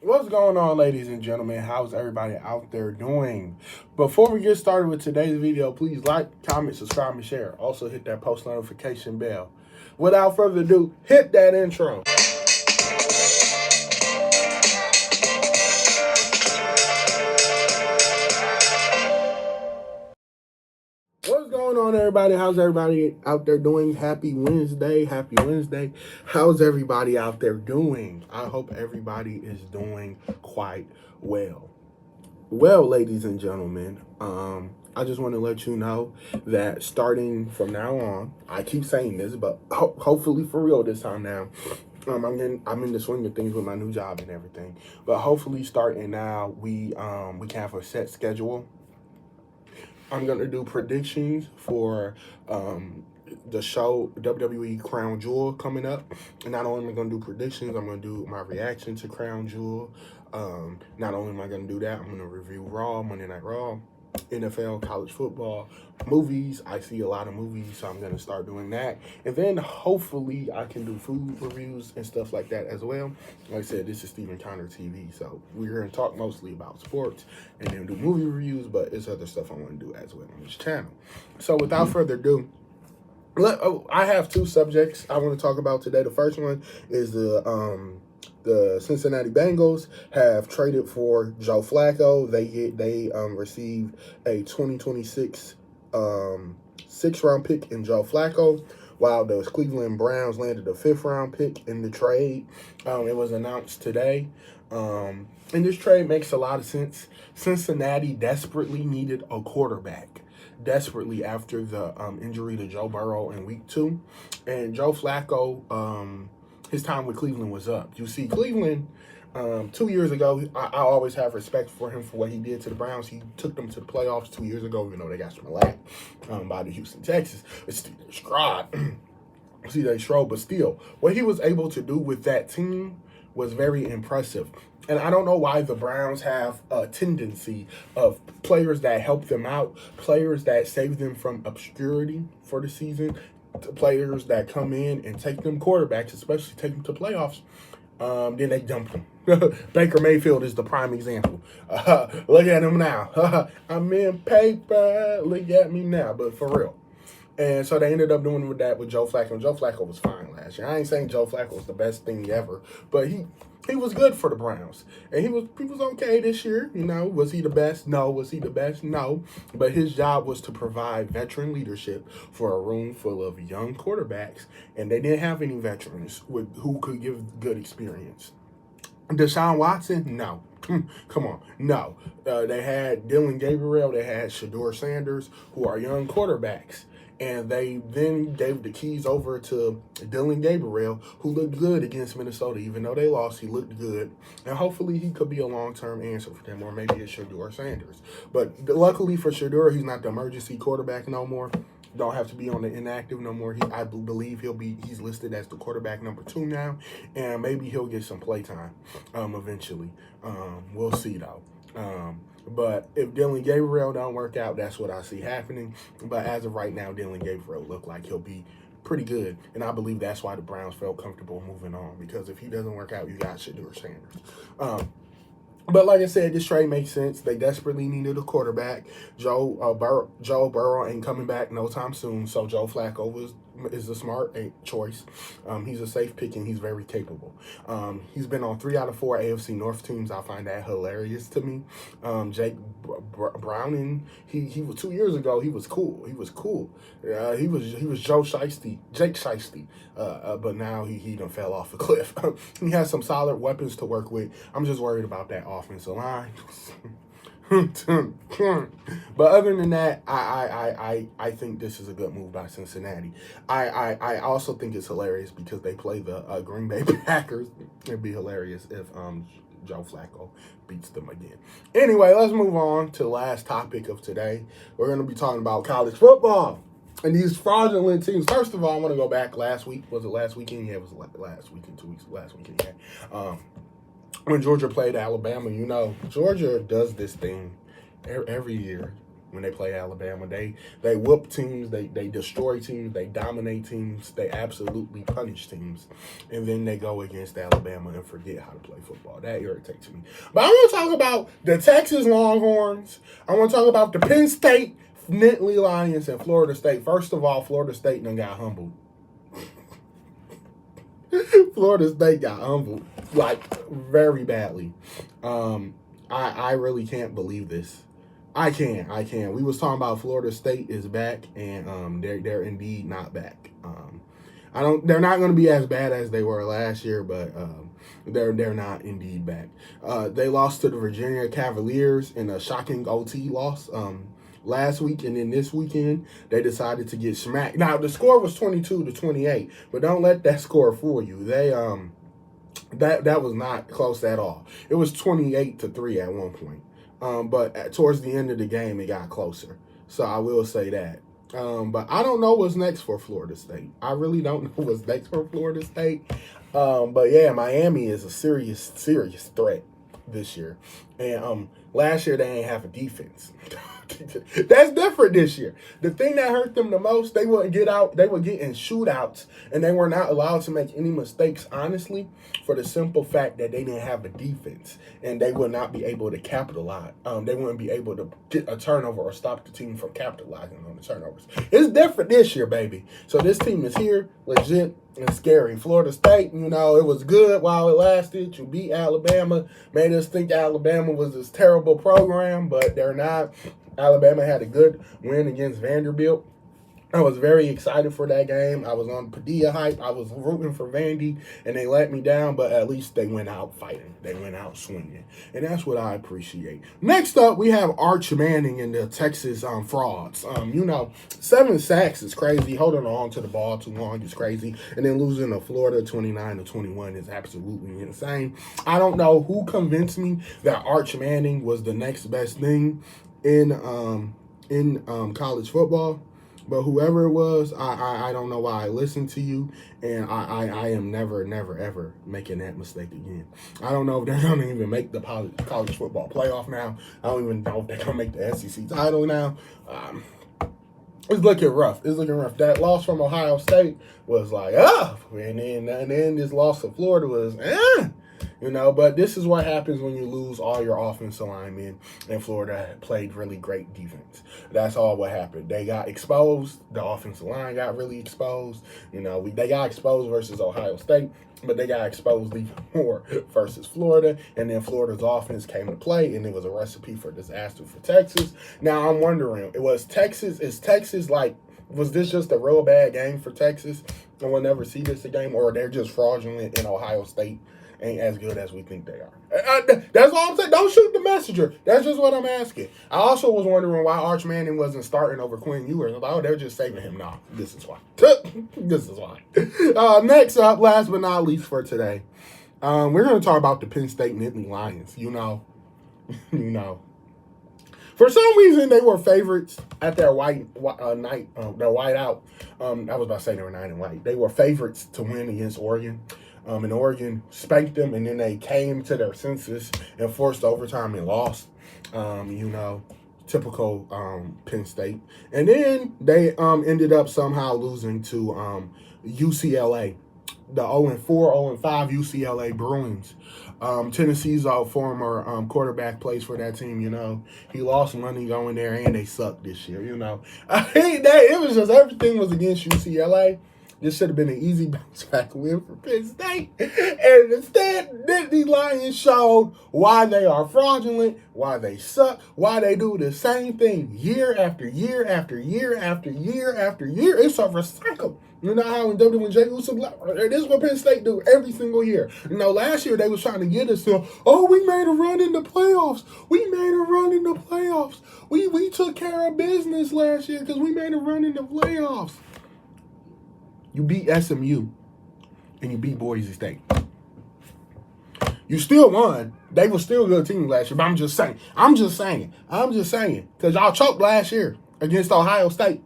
What's going on, ladies and gentlemen? How's everybody out there doing? Before we get started with today's video, please like, comment, subscribe, and share. Also, hit that post notification bell. Without further ado, hit that intro. What's going on, everybody? How's everybody out there doing? Happy Wednesday. Happy Wednesday. How's everybody out there doing? I hope everybody is doing quite well. Well, ladies and gentlemen, I just want to let you know that starting from now on, I keep saying this, but hopefully for real this time now. I'm in the swing of things with my new job and everything. But hopefully starting now, we can have a set schedule. I'm gonna do predictions for the show WWE Crown Jewel coming up. And not only am I gonna do predictions, I'm gonna do my reaction to Crown Jewel. Not only am I gonna do that, I'm gonna review Raw, Monday Night Raw, NFL, college football, movies. I see a lot of movies, so I'm gonna start doing that. And then hopefully I can do food reviews and stuff like that as well. Like I said, this is Stephen Connor TV, so we're gonna talk mostly about sports and then do movie reviews, but there's other stuff I want to do as well on this channel. So without further ado, I have two subjects I want to talk about today. The first one is the Cincinnati Bengals have traded for Joe Flacco. They received a 2026 sixth-round pick in Joe Flacco, while the Cleveland Browns landed a fifth-round pick in the trade. It was announced today. And this trade makes a lot of sense. Cincinnati desperately needed a quarterback. Desperately after the injury to Joe Burrow in week 2. And Joe Flacco, his time with Cleveland was up. You see, Cleveland, 2 years ago, I always have respect for him for what he did to the Browns. He took them to the playoffs 2 years ago, even though they got shellacked by the Houston Texans. It's CJ Stroud, but still, what he was able to do with that team was very impressive. And I don't know why the Browns have a tendency of players that help them out, players that save them from obscurity for the season, players that come in and take them quarterbacks, especially take them to playoffs, then they dump them. Baker Mayfield is the prime example. Look at him now. I'm in paper. Look at me now. But for real. And so they ended up doing with that with Joe Flacco. Joe Flacco was fine last year. I ain't saying Joe Flacco was the best thing ever, but he was good for the Browns. And he was okay this year. You know, was he the best? No. Was he the best? No. But his job was to provide veteran leadership for a room full of young quarterbacks, and they didn't have any veterans who could give good experience. Deshaun Watson? No. Come on. No. They had Dylan Gabriel. They had Shedeur Sanders, who are young quarterbacks. And they then gave the keys over to Dylan Gabriel, who looked good against Minnesota. Even though they lost, he looked good. And hopefully he could be a long-term answer for them, or maybe it's Shedeur Sanders. But luckily for Shedeur, he's not the emergency quarterback no more. Don't have to be on the inactive no more. I believe he's listed as the quarterback number 2 now. And maybe he'll get some play time eventually. We'll see, though. But if Dylan Gabriel don't work out, that's what I see happening. But as of right now, Dylan Gabriel look like he'll be pretty good. And I believe that's why the Browns felt comfortable moving on. Because if he doesn't work out, you got Shedeur Sanders. But like I said, this trade makes sense. They desperately needed a quarterback. Joe Burrow ain't coming back no time soon, so Joe Flacco is a smart choice. He's a safe pick, and he's very capable. He's been on 3 out of 4 AFC North teams. I find that hilarious to me. Jake Browning, he was 2 years ago. He was cool. He was Jake Shiesty. But now he done fell off a cliff. He has some solid weapons to work with. I'm just worried about that offensive line. But other than that, I think this is a good move by Cincinnati. I also think it's hilarious because they play the Green Bay Packers. It'd be hilarious if Joe Flacco beats them again. Anyway, let's move on to the last topic of today. We're going to be talking about college football and these fraudulent teams. First of all, I want to go back last week. Was it last weekend? Yeah, it was last weekend, 2 weeks. Last weekend, yeah. When Georgia played Alabama, you know, Georgia does this thing every year. when they play Alabama. They whoop teams, they destroy teams, they dominate teams, they absolutely punish teams, and then they go against Alabama and forget how to play football. That irritates me. But I want to talk about the Texas Longhorns. I want to talk about the Penn State Nittany Lions and Florida State. First of all, Florida State done got humbled. Florida State got humbled, like, very badly. I really can't believe this. I can. We was talking about Florida State is back, and they're indeed not back. They're not going to be as bad as they were last year, but they're not indeed back. They lost to the Virginia Cavaliers in a shocking OT loss last week, and then this weekend they decided to get smacked. Now the score was 22-28, but don't let that score fool you. They that was not close at all. It was 28-3 at one point. But towards the end of the game, it got closer. So I will say that. But I don't know what's next for Florida State. I really don't know what's next for Florida State. But yeah, Miami is a serious threat this year. And last year they ain't have a defense. That's different this year. The thing that hurt them the most, they would get in shootouts, and they were not allowed to make any mistakes, honestly, for the simple fact that they didn't have a defense, and they would not be able to capitalize. They wouldn't be able to get a turnover or stop the team from capitalizing on the turnovers. It's different this year, baby. So this team is here, legit, and scary. Florida State, it was good while it lasted. You beat Alabama, made us think Alabama was this terrible program, but they're not. Alabama had a good win against Vanderbilt. I was very excited for that game. I was on Padilla hype. I was rooting for Vandy, and they let me down, but at least they went out fighting. They went out swinging, and that's what I appreciate. Next up, we have Arch Manning and the Texas frauds. 7 sacks is crazy. Holding on to the ball too long is crazy, and then losing to Florida 29-21 is absolutely insane. I don't know who convinced me that Arch Manning was the next best thing in college football. But whoever it was, I don't know why I listened to you, and I am never, ever making that mistake again. I don't know if they're going to even make the college football playoff now. I don't even know if they're going to make the SEC title now. It's looking rough. That loss from Ohio State was like, and then this loss to Florida was, but this is what happens when you lose all your offensive linemen, and Florida played really great defense. That's all what happened. They got exposed. The offensive line got really exposed. They got exposed versus Ohio State, but they got exposed even more versus Florida. And then Florida's offense came to play, and it was a recipe for disaster for Texas. Now I'm wondering, was this just a real bad game for Texas, and we'll never see this again, or they're just fraudulent in Ohio State? Ain't as good as we think they are. That's all I'm saying. Don't shoot the messenger. That's just what I'm asking. I also was wondering why Arch Manning wasn't starting over Quinn Ewers. I thought, they're just saving him. No, this is why. This is why. Next up, last but not least for today, we're going to talk about the Penn State Nittany Lions. For some reason, they were favorites at their white night. Their white out. I was about to say they were 9 and white. They were favorites to win against Oregon. And Oregon spanked them, and then they came to their senses and forced overtime and lost. Typical Penn State. And then they ended up somehow losing to UCLA, the 0-4, 0-5 UCLA Bruins. Tennessee's former quarterback plays for that team. He lost money going there, and they sucked this year. It was just everything was against UCLA. This should have been an easy bounce back win for Penn State. And instead, the Lions showed why they are fraudulent, why they suck, why they do the same thing year after year after year after year after year. It's a recycle. You know how in WNJ, this is what Penn State do every single year. Last year they was trying to get us to, we made a run in the playoffs. We took care of business last year because we made a run in the playoffs. You beat SMU, and you beat Boise State. You still won. They were still a good team last year, but I'm just saying. Because y'all choked last year against Ohio State.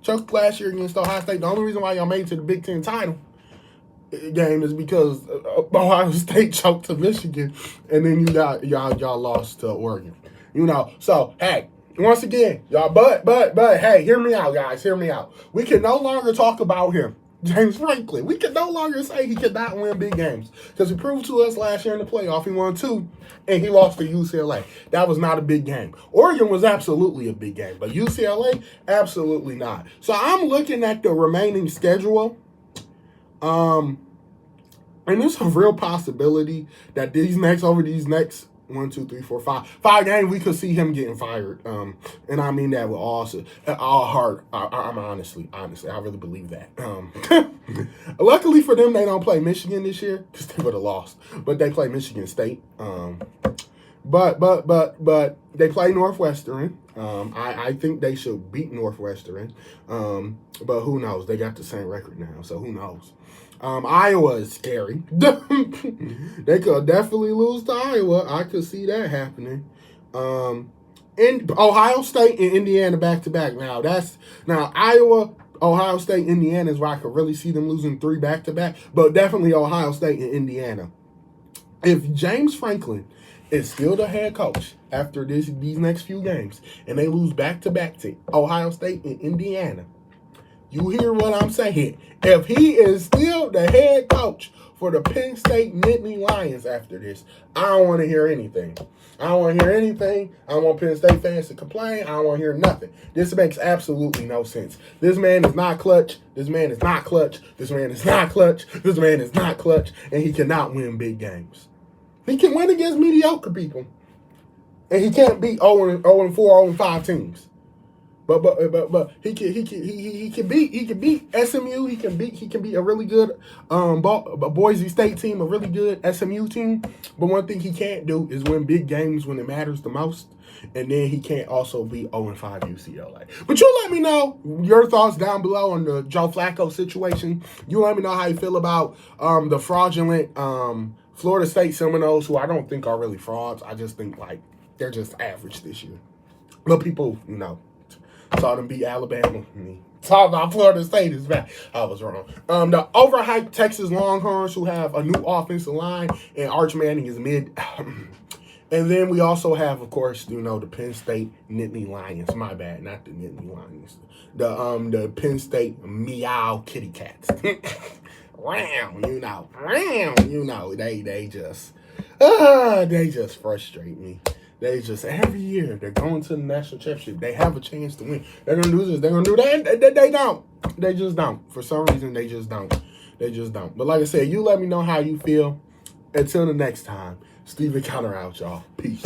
The only reason why y'all made it to the Big Ten title game is because Ohio State choked to Michigan, and then y'all lost to Oregon. So, hey, Once again, y'all, but, hey, hear me out, guys. Hear me out. We can no longer talk about him, James Franklin. We can no longer say he cannot win big games because he proved to us last year in the playoff he won 2, and he lost to UCLA. That was not a big game. Oregon was absolutely a big game, but UCLA, absolutely not. So I'm looking at the remaining schedule, and there's a real possibility that over these next 1, 2, 3, 4, 5 games, we could see him getting fired. And I mean that with all heart. I'm honestly, I really believe that. Luckily for them, they don't play Michigan this year because they would have lost. But they play Michigan State. But they play Northwestern. I think they should beat Northwestern. But who knows? They got the same record now, so who knows? Iowa is scary. They could definitely lose to Iowa. I could see that happening. In Ohio State and Indiana back-to-back. Now Iowa, Ohio State, Indiana is where I could really see them losing 3 back-to-back. But definitely Ohio State and Indiana. If James Franklin is still the head coach after these next few games, and they lose back-to-back to Ohio State and Indiana, you hear what I'm saying? If he is still the head coach for the Penn State Nittany Lions after this, I don't want to hear anything. I don't want to hear anything. I don't want Penn State fans to complain. I don't want to hear nothing. This makes absolutely no sense. This man is not clutch. This man is not clutch. This man is not clutch. This man is not clutch. And he cannot win big games. He can win against mediocre people. And he can't beat 0-4, 0-5 teams. But he can beat SMU. He can beat a really good Boise State team, a really good SMU team. But one thing he can't do is win big games when it matters the most. And then he can't also beat 0-5 UCLA. But you let me know your thoughts down below on the Joe Flacco situation. You let me know how you feel about the fraudulent Florida State Seminoles, who I don't think are really frauds. I just think like they're just average this year. But people, saw them beat Alabama. Talk about Florida State is bad. I was wrong. The overhyped Texas Longhorns, who have a new offensive line, and Arch Manning is mid. And then we also have, of course, the Penn State Nittany Lions. My bad, not the Nittany Lions. The Penn State Meow Kitty Cats. Ram, they just frustrate me. They just, every year, they're going to the national championship. They have a chance to win. They're going to do this. They're going to do that. They don't. They just don't. For some reason, they just don't. They just don't. But like I said, you let me know how you feel. Until the next time, Steven Counter out, y'all. Peace.